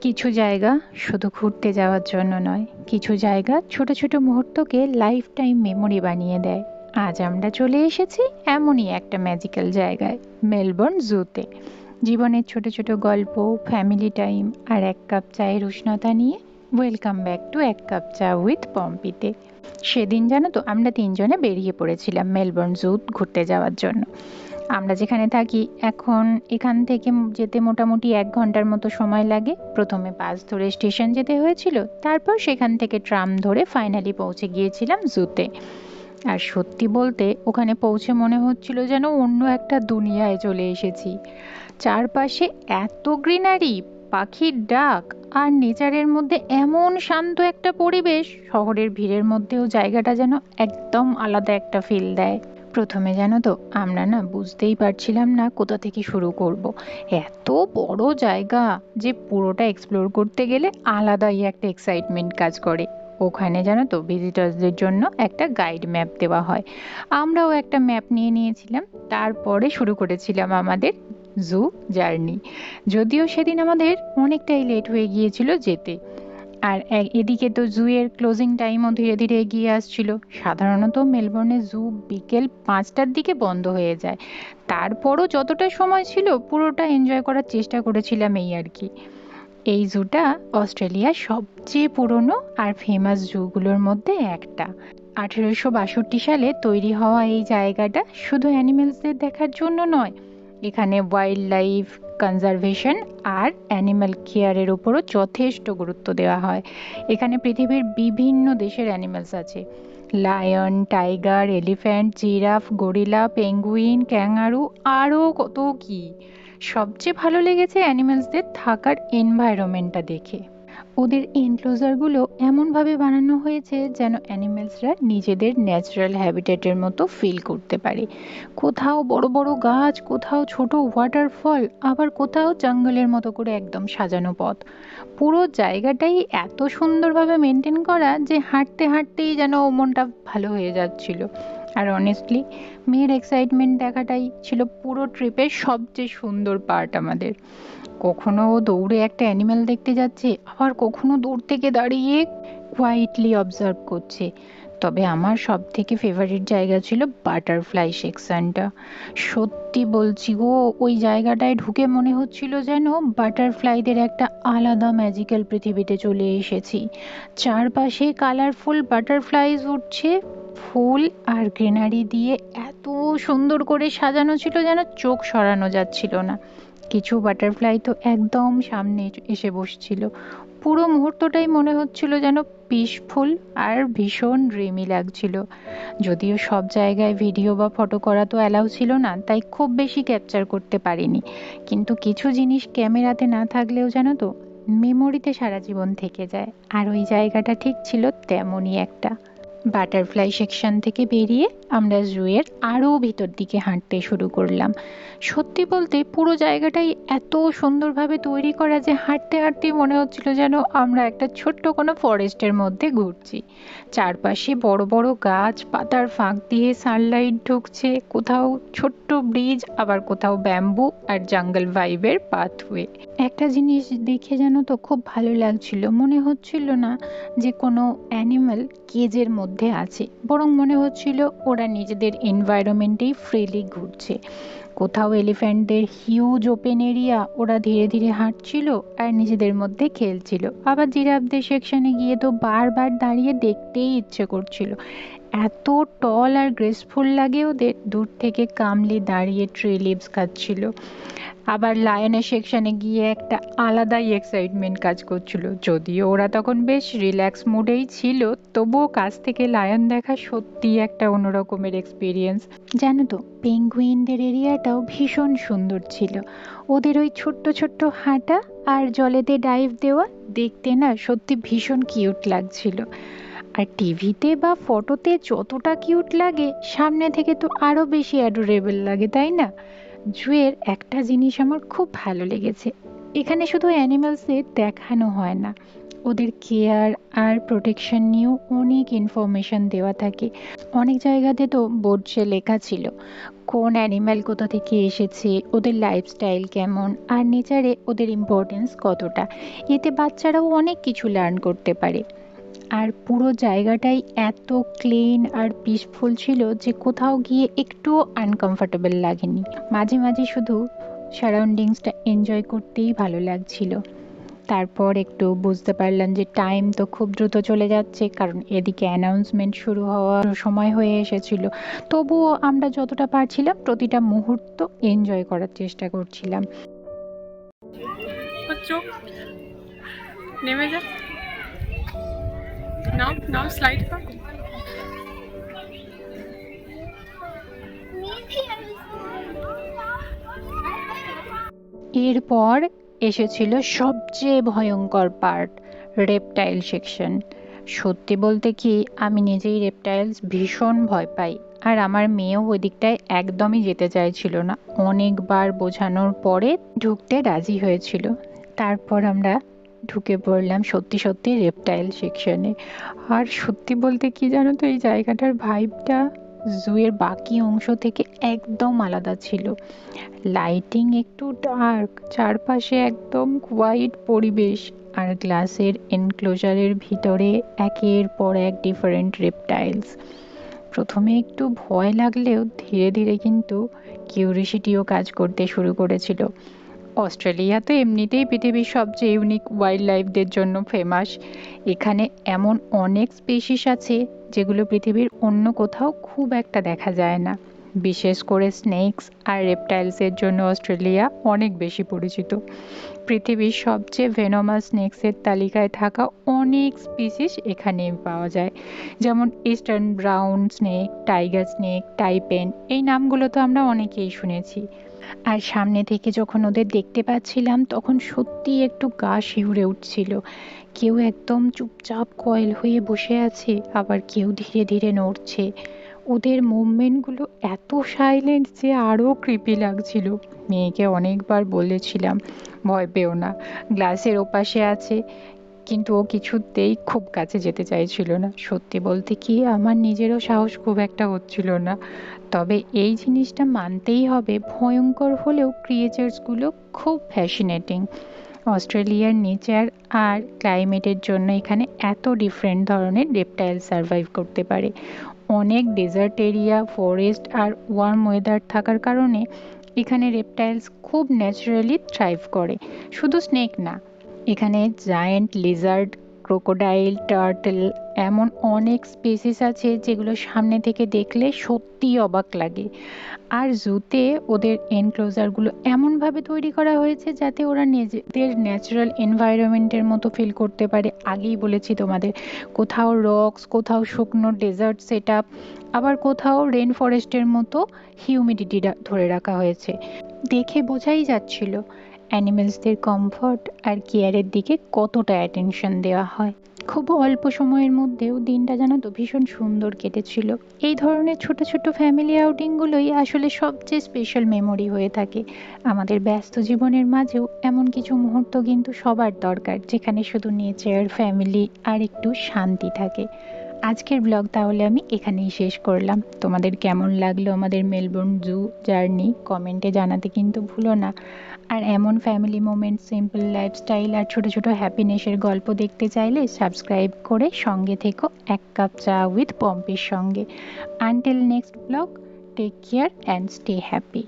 কিছু জায়গা শুধু ঘুরতে যাওয়ার জন্য নয়, কিছু জায়গা ছোট ছোট মুহূর্তকে লাইফ টাইম মেমোরি বানিয়ে দেয়। আজ আমরা চলে এসেছি এমনই একটা ম্যাজিক্যাল জায়গায়, মেলবোর্ন জুতে। জীবনের ছোট ছোট গল্প, ফ্যামিলি টাইম আর এক কাপ চায়ের উষ্ণতা নিয়ে ওয়েলকাম ব্যাক টু এক কাপ চা উইথ পম্পিতে। সেদিন জানো তো, আমরা তিনজনে বেরিয়ে পড়েছিলাম মেলবোর্ন জু ঘুরতে যাওয়ার জন্য। আমরা যেখানে থাকি এখন, এখান থেকে যেতে মোটামুটি 1 ঘন্টার মতো সময় লাগে। প্রথমে বাস ধরে স্টেশন যেতে হয়েছিল, তারপর সেখান থেকে ট্রাম ধরে ফাইনালি পৌঁছে গিয়েছিলাম জুতে। আর সত্যি বলতে ওখানে পৌঁছে মনে হচ্ছিল যেন অন্য একটা দুনিয়ায় চলে এসেছি। চারপাশে এত গ্রিনারি, পাখির ডাক আর নেচারের মধ্যে এমন শান্ত একটা পরিবেশ, শহরের ভিড়ের মধ্যেও জায়গাটা যেন একদম আলাদা একটা ফিল দেয়। প্রথমে জানো তো, আমরা না বুঝতেই পারছিলাম না কোথা থেকে শুরু করব। এত বড় জায়গা যে পুরোটা এক্সপ্লোর করতে গেলে আলাদাই একটা এক্সাইটমেন্ট কাজ করে। ওখানে জানো তো ভিজিটার্সদের জন্য একটা গাইড ম্যাপ দেওয়া হয়। আমরাও একটা ম্যাপ নিয়ে নিয়েছিলাম, তারপরে শুরু করেছিলাম আমাদের জু জার্নি। যদিও সেদিন আমাদের অনেকটাই লেট হয়ে গিয়েছিল যেতে। আর এদিকে তো জু এর ক্লোজিং টাইমও ধীরে ধীরে এগিয়ে আসছিল। সাধারণত মেলবোর্নে জু বিকেল 5টার দিকে বন্ধ হয়ে যায়। তারপরও যতটা সময় ছিল পুরোটা এনজয় করার চেষ্টা করেছিলাম, এই আর কি। এই জুটা অস্ট্রেলিয়ার সবচেয়ে পুরনো আর ফেমাস জুগুলোর মধ্যে একটা। 1862 সালে তৈরি হওয়া এই জায়গাটা শুধু অ্যানিমেলসদের দেখার জন্য নয়, এখানে ওয়াইল্ড লাইফ কনজারভেশন আর অ্যানিম্যাল কেয়ারের উপরও যথেষ্ট গুরুত্ব দেওয়া হয়। এখানে পৃথিবীর বিভিন্ন দেশের অ্যানিমেলস আছে। Lion, tiger, elephant, giraffe, gorilla, penguin, kangaroo, আরও কত কি। সবচেয়ে ভালো লেগেছে অ্যানিমেলসদের থাকার এনভায়রনমেন্টটা দেখে। ওদের এনক্লোজারগুলো এমনভাবে বানানো হয়েছে যেন অ্যানিমেলসরা নিজেদের ন্যাচারাল হ্যাবিটেটের মতো ফিল করতে পারে। কোথাও বড় বড় গাছ, কোথাও ছোট ওয়াটারফল, আবার কোথাও জঙ্গলের মতো করে একদম সাজানো পথ। পুরো জায়গাটাই এত সুন্দরভাবে মেনটেন করা যে হাঁটতে হাঁটতেই যেন মনটা ভালো হয়ে যাচ্ছিল। আর অনেস্টলি মেয়ের এক্সাইটমেন্ট দেখাটাই ছিল পুরো ট্রিপের সবচেয়ে সুন্দর পার্ট আমাদের। কখনো ও দৌড়ে একটা অ্যানিমেল দেখতে যাচ্ছে, আবার কখনো দূর থেকে দাঁড়িয়ে কোয়াইটলি অবজার্ভ করছে। তবে আমার সব থেকে ফেভারিট জায়গা ছিল বাটারফ্লাই সেকশনটা। সত্যি বলছি গো, ওই জায়গাটায় ঢুকে মনে হচ্ছিল যেন বাটারফ্লাইদের একটা আলাদা ম্যাজিক্যাল পৃথিবীতে চলে এসেছি। চারপাশে কালারফুল বাটারফ্লাইজ উঠছে, ফুল আর গ্রিনারি দিয়ে এত সুন্দর করে সাজানো ছিল যেন চোখ সরানো যাচ্ছিল না। কিছু বাটারফ্লাই তো একদম সামনে এসে বসছিল। পুরো মুহূর্তটাই মনে হচ্ছিল যেন পিসফুল আর ভীষণ ড্রিমি লাগছিল। যদিও সব জায়গায় ভিডিও বা ফটো করা তো অ্যালাউ ছিল না, তাই খুব বেশি ক্যাপচার করতে পারিনি। কিন্তু কিছু জিনিস ক্যামেরাতে না থাকলেও জানো তো মেমোরিতে সারা জীবন থেকে যায়। আর ওই জায়গাটা ঠিক ছিল তেমনই একটা। বাটারফ্লাই সেকশন থেকে বেরিয়ে আমরা জুয়ের আরও ভিতর দিকে হাঁটতে শুরু করলাম। সত্যি বলতে পুরো জায়গাটাই এত সুন্দরভাবে তৈরি করা যে হাঁটতে হাঁটতেই মনে হচ্ছিল যেন আমরা একটা ছোট্ট কোনো ফরেস্টের মধ্যে ঘুরছি। চারপাশে বড় বড় গাছ, পাতার ফাঁক দিয়ে সানলাইট ঢুকছে, কোথাও ছোট্ট ব্রিজ, আবার কোথাও ব্যাম্বু আর জঙ্গল ভাইবের পাথওয়ে। একটা জিনিস দেখে যেন তো খুব ভালো লাগছিল, মনে হচ্ছিল না যে কোনো অ্যানিম্যাল কেজের মধ্যে আছে, বরং মনে হচ্ছিল ওরা নিজেদের এনভায়রনমেন্টেই ফ্রিলি ঘুরছে। কোথাও এলিফ্যান্টদের হিউজ ওপেন এরিয়া, ওরা ধীরে ধীরে হাঁটছিল আর নিজেদের মধ্যে খেলছিল। আবার জিরাফদের সেকশনে গিয়ে তো বারবার দাঁড়িয়ে দেখতেই ইচ্ছে করছিল, এত টল আর গ্রেসফুল লাগে ওদের। দূর থেকে কামলি দাঁড়িয়ে ট্রি লিভস খাচ্ছিল। আবার লায়নের সেকশনে গিয়ে একটা আলাদাই এক্সাইটমেন্ট কাজ করছিল। যদিও ওরা তখন বেশ রিল্যাক্স মুডেই ছিল, তবুও কাছ থেকে লায়ন দেখা সত্যিই একটা অন্যরকমের এক্সপিরিয়েন্স। জানো তো পেঙ্গুইনদের এরিয়াটাও ভীষণ সুন্দর ছিল। ওদের ওই ছোট্ট ছোট্ট হাঁটা আর জলেতে ডাইভ দেওয়া দেখতে না সত্যি ভীষণ কিউট লাগছিল। আর টিভিতে বা ফটোতে যতটা কিউট লাগে, সামনে থেকে তো আরও বেশি অ্যাডোরেবল লাগে, তাই না? জুয়ের একটা জিনিস আমার খুব ভালো লেগেছে, এখানে শুধু অ্যানিমালসদের দেখানো হয় না, ওদের কেয়ার আর প্রোটেকশন নিয়েও অনেক ইনফরমেশন দেওয়া থাকে। অনেক জায়গাতে তো বোর্ডে লেখা ছিল কোন অ্যানিম্যাল কোথা থেকে এসেছে, ওদের লাইফস্টাইল কেমন, আর নেচারে ওদের ইম্পর্টেন্স কতটা। এতে বাচ্চারাও অনেক কিছু লার্ন করতে পারে। আর পুরো জায়গাটাই এত ক্লিন আর পিসফুল ছিল যে কোথাও গিয়ে একটুও আনকমফর্টেবল লাগেনি। মাঝে মাঝে শুধু সারাউন্ডিংসটা এনজয় করতেই ভালো লাগছিল। তারপর একটু বুঝতে পারলাম যে টাইম তো খুব দ্রুত চলে যাচ্ছে, কারণ এদিকে অ্যানাউন্সমেন্ট শুরু হওয়ার সময় হয়ে এসেছিল। তবুও আমরা যতটা পারছিলাম প্রতিটা মুহূর্ত এনজয় করার চেষ্টা করছিলাম। নেমে যা, নাও নাও স্লাইড কর। এরপর এসেছিল সবচেয়ে ভয়ঙ্কর পার্ট, রেপটাইল সেকশন। সত্যি বলতে কি, আমি নিজেই রেপটাইলস ভীষণ ভয় পাই, আর আমার মেয়েও ওই দিকটায় একদমই যেতে চাইছিল না। অনেকবার বোঝানোর পরে ঢুকতে রাজি হয়েছিল। তারপর আমরা ঢুকে পড়লাম সত্যি সত্যি রেপটাইল সেকশনে। আর সত্যি বলতে কি জানো তো, এই জায়গাটার ভাইবটা জুয়ের বাকি অংশ থেকে একদম আলাদা ছিল। লাইটিং একটু ডার্ক, চারপাশে একদম হোয়াইট পরিবেশ, আর গ্লাসের এনক্লোজারের ভিতরে একের পর এক ডিফারেন্ট রেপটাইলস। প্রথমে একটু ভয় লাগলেও ধীরে ধীরে কিন্তু কিউরিসিটিও কাজ করতে শুরু করেছিল। অস্ট্রেলিয়া তো এমনিতেই পৃথিবীর সবচেয়ে ইউনিক ওয়াইল্ড লাইফদের জন্য ফেমাস। এখানে এমন অনেক স্পেসিস আছে যেগুলো পৃথিবীর অন্য কোথাও খুব একটা দেখা যায় না। বিশেষ করে স্নেকস আর রেপটাইলসের জন্য অস্ট্রেলিয়া অনেক বেশি পরিচিত। পৃথিবীর সবচেয়ে ভেনোমাস স্নেকসের তালিকায় থাকা অনেক স্পিসিস এখানে পাওয়া যায়, যেমন eastern brown snake, tiger snake, taipan. এই নামগুলো তো আমরা অনেকেই শুনেছি। আর সামনে থেকে যখন ওদের দেখতে পাচ্ছিলাম তখন সত্যিই একটু গা শিউরে উঠছিল। কেউ একদম চুপচাপ কয়েল হয়ে বসে আছে, আবার কেউ ধীরে ধীরে নড়ছে। ওদের মুভমেন্টগুলো এত সাইলেন্ট যে আরও ক্রিপি লাগছিল। মেয়েকে অনেকবার বলেছিলাম ভয় পেও না, গ্লাসের ওপাশে আছে, কিন্তু ও কিছুতেই খুব কাছে যেতে চাইছিল না। সত্যি বলতে কি, আমার নিজেরও সাহস খুব একটা হচ্ছিল না। তবে এই জিনিসটা মানতেই হবে, ভয়ঙ্কর হলেও ক্রিয়েচার্সগুলো খুব ফ্যাসিনেটিং। অস্ট্রেলিয়ার নেচার আর ক্লাইমেটের জন্য এখানে এত ডিফারেন্ট ধরনের রেপটাইল সার্ভাইভ করতে পারে। অনেক ডেজার্ট এরিয়া, ফরেস্ট আর ওয়ার্ম ওয়েদার থাকার কারণে এখানে রেপটাইলস খুব ন্যাচারালি থ্রাইভ করে। শুধু স্নেক না, এখানে জায়ান্ট লিজার্ড, ক্রোকোডাইল, টার্টল, এমন অনেক স্পেসিস আছে যেগুলো সামনে থেকে দেখলে সত্যিই অবাক লাগে। আর জুতে ওদের এনক্লোজারগুলো এমনভাবে তৈরি করা হয়েছে যাতে ওরা নিজেদের ন্যাচারাল এনভায়রনমেন্টের মতো ফিল করতে পারে। আগেই বলেছি তোমাদের, কোথাও রক্স, কোথাও শুকনো ডেজার্ট সেট আপ, আবার কোথাও রেন ফরেস্টের মতো হিউমিডিটি ধরে রাখা হয়েছে। দেখে বোঝাই যাচ্ছিল অ্যানিমেলসদের কমফর্ট আর কেয়ারের দিকে কতটা অ্যাটেনশন দেওয়া হয়। খুব অল্প সময়ের মধ্যেও দিনটা জানো তো ভীষণ সুন্দর কেটেছিল। এই ধরনের ছোট ছোট ফ্যামিলি আউটিংগুলোই আসলে সবচেয়ে স্পেশাল মেমোরি হয়ে থাকে। আমাদের ব্যস্ত জীবনের মাঝেও এমন কিছু মুহূর্ত কিন্তু সবার দরকার, যেখানে শুধু নেচার, ফ্যামিলি আর একটু শান্তি থাকে। আজকের ব্লগ তাহলে আমি এখানেই শেষ করলাম। তোমাদের কেমন লাগলো আমাদের মেলবোর্ন জু জার্নি কমেন্টে জানাতে কিন্তু ভুলো না। আর এমন ফ্যামিলি মোমেন্ট, সিম্পল লাইফস্টাইল আর ছোট ছোট হ্যাপিনেসের গল্প দেখতে চাইলে সাবস্ক্রাইব করে সঙ্গে থেকো এক কাপ চা উইথ পম্পির সঙ্গে। Until next blog, take care and stay happy.